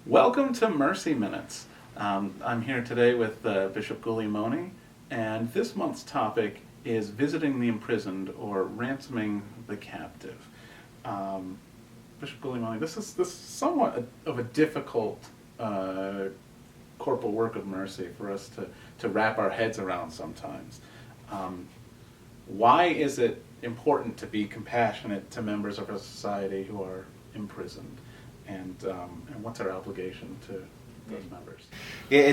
Welcome to Mercy Minutes. I'm here today with Bishop Guglielmone, and this month's topic is visiting the imprisoned or ransoming the captive. Bishop Guglielmone, this is somewhat of a difficult corporal work of mercy for us to wrap our heads around sometimes. Why is it important to be compassionate to members of our society who are imprisoned? And what's our obligation to those members? Yeah,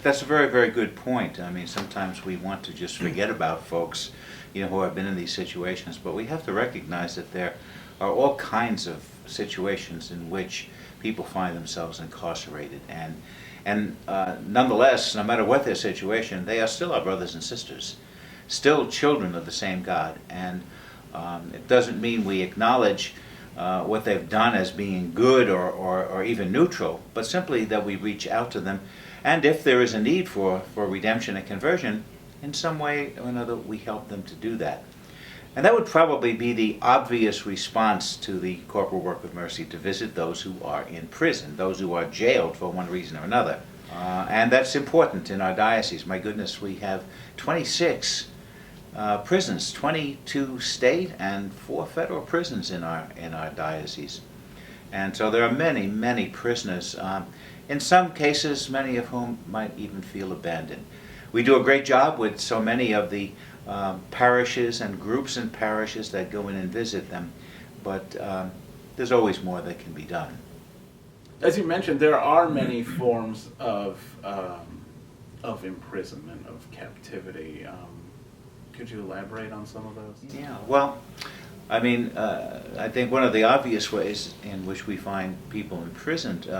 that's a very, very good point. I mean, sometimes we want to just forget about folks, who have been in these situations, but we have to recognize that there are all kinds of situations in which people find themselves incarcerated, and nonetheless, no matter what their situation, they are still our brothers and sisters, still children of the same God, and it doesn't mean we acknowledge what they've done as being good or even neutral, but simply that we reach out to them, and if there is a need for redemption and conversion, in some way or another we help them to do that. And that would probably be the obvious response to the corporal work of mercy, to visit those who are in prison, those who are jailed for one reason or another. And that's important in our diocese. My goodness, we have 26 prisons, 22 state and 4 federal prisons in our diocese. And so there are many, many prisoners, in some cases many of whom might even feel abandoned. We do a great job with so many of the parishes and groups in parishes that go in and visit them, but there's always more that can be done. As you mentioned, there are many forms of imprisonment, of captivity. Could you elaborate on some of those? Yeah, well, I mean, I think one of the obvious ways in which we find people imprisoned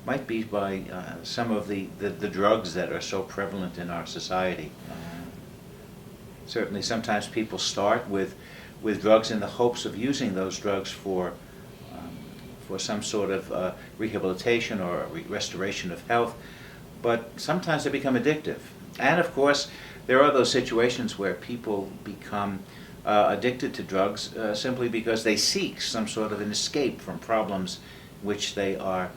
might be by some of the drugs that are so prevalent in our society. Certainly sometimes people start with drugs in the hopes of using those drugs for some sort of rehabilitation or restoration of health, but sometimes they become addictive. And of course, there are those situations where people become addicted to drugs simply because they seek some sort of an escape from problems which they are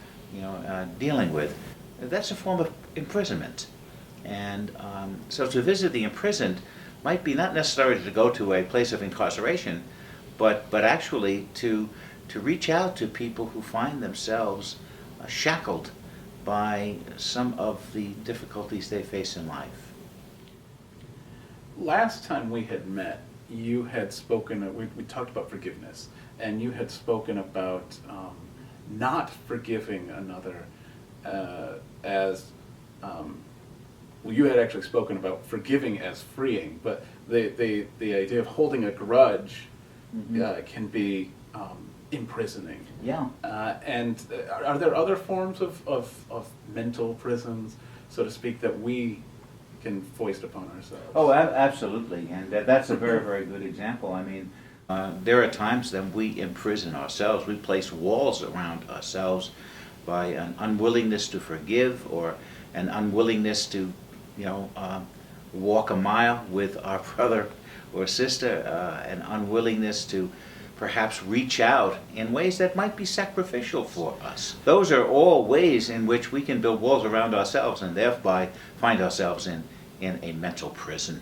dealing with. That's a form of imprisonment. And so to visit the imprisoned might be not necessarily to go to a place of incarceration, but actually to reach out to people who find themselves shackled by some of the difficulties they face in life. Last time we had met, you had spoken, we talked about forgiveness, and you had spoken about not forgiving another as, well, you had actually spoken about forgiving as freeing, but the idea of holding a grudge can be imprisoning. Yeah. And are there other forms of mental prisons, so to speak, that we can foist upon ourselves? Oh, absolutely, and that's a very, very good example. I mean, there are times that we imprison ourselves. We place walls around ourselves by an unwillingness to forgive, or an unwillingness to, walk a mile with our brother or sister, an unwillingness to perhaps reach out in ways that might be sacrificial for us. Those are all ways in which we can build walls around ourselves and thereby find ourselves in a mental prison.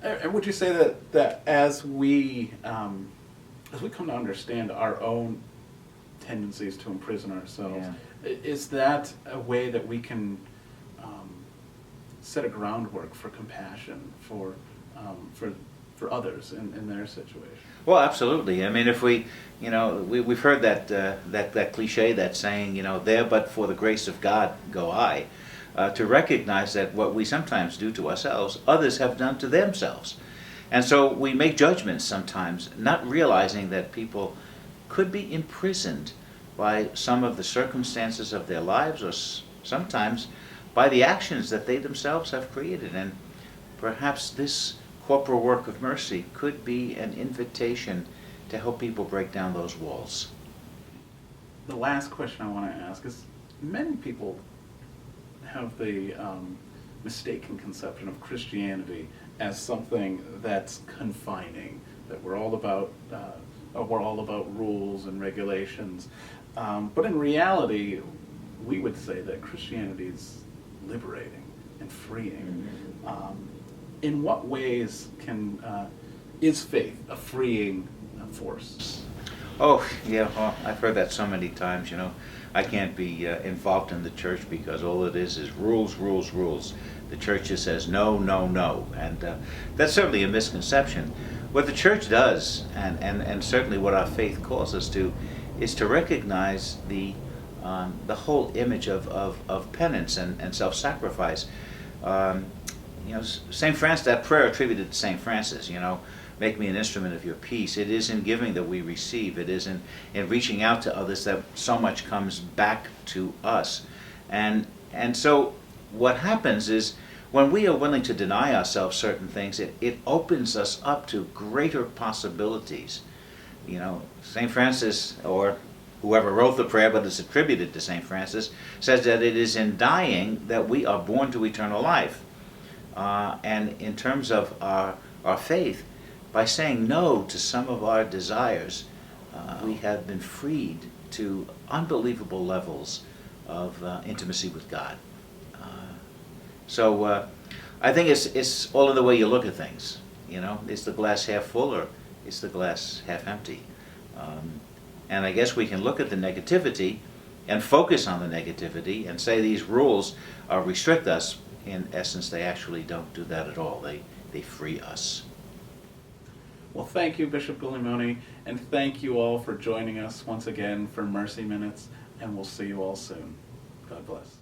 And would you say that as we come to understand our own tendencies to imprison ourselves, is that a way that we can set a groundwork for compassion for others in their situation? Well, absolutely. I mean, if we've heard that cliche, that saying, there but for the grace of God go I, to recognize that what we sometimes do to ourselves, others have done to themselves. And so we make judgments sometimes, not realizing that people could be imprisoned by some of the circumstances of their lives, or sometimes by the actions that they themselves have created. And perhaps this corporal work of mercy could be an invitation to help people break down those walls. The last question I want to ask is, many people have the mistaken conception of Christianity as something that's confining, that we're all about rules and regulations, but in reality we would say that Christianity is liberating and freeing. In what ways is faith a freeing force? Oh, yeah, well, I've heard that so many times, you know. I can't be involved in the church because all it is rules, rules, rules. The church just says no, no, no. And that's certainly a misconception. What the church does, and certainly what our faith calls us to, is to recognize the whole image of penance and self-sacrifice. You know, St. Francis, that prayer attributed to St. Francis, you know, make me an instrument of your peace. It is in giving that we receive. It is in reaching out to others that so much comes back to us. And so what happens is when we are willing to deny ourselves certain things, it opens us up to greater possibilities. You know, St. Francis, or whoever wrote the prayer, but it's attributed to St. Francis, says that it is in dying that we are born to eternal life. And in terms of our faith, by saying no to some of our desires, we have been freed to unbelievable levels of intimacy with God. So I think it's all in the way you look at things. You know, is the glass half full or is the glass half empty? And I guess we can look at the negativity and focus on the negativity and say these rules restrict us. In essence, they actually don't do that at all. They free us. Well, thank you, Bishop Guglielmone, and thank you all for joining us once again for Mercy Minutes, and we'll see you all soon. God bless.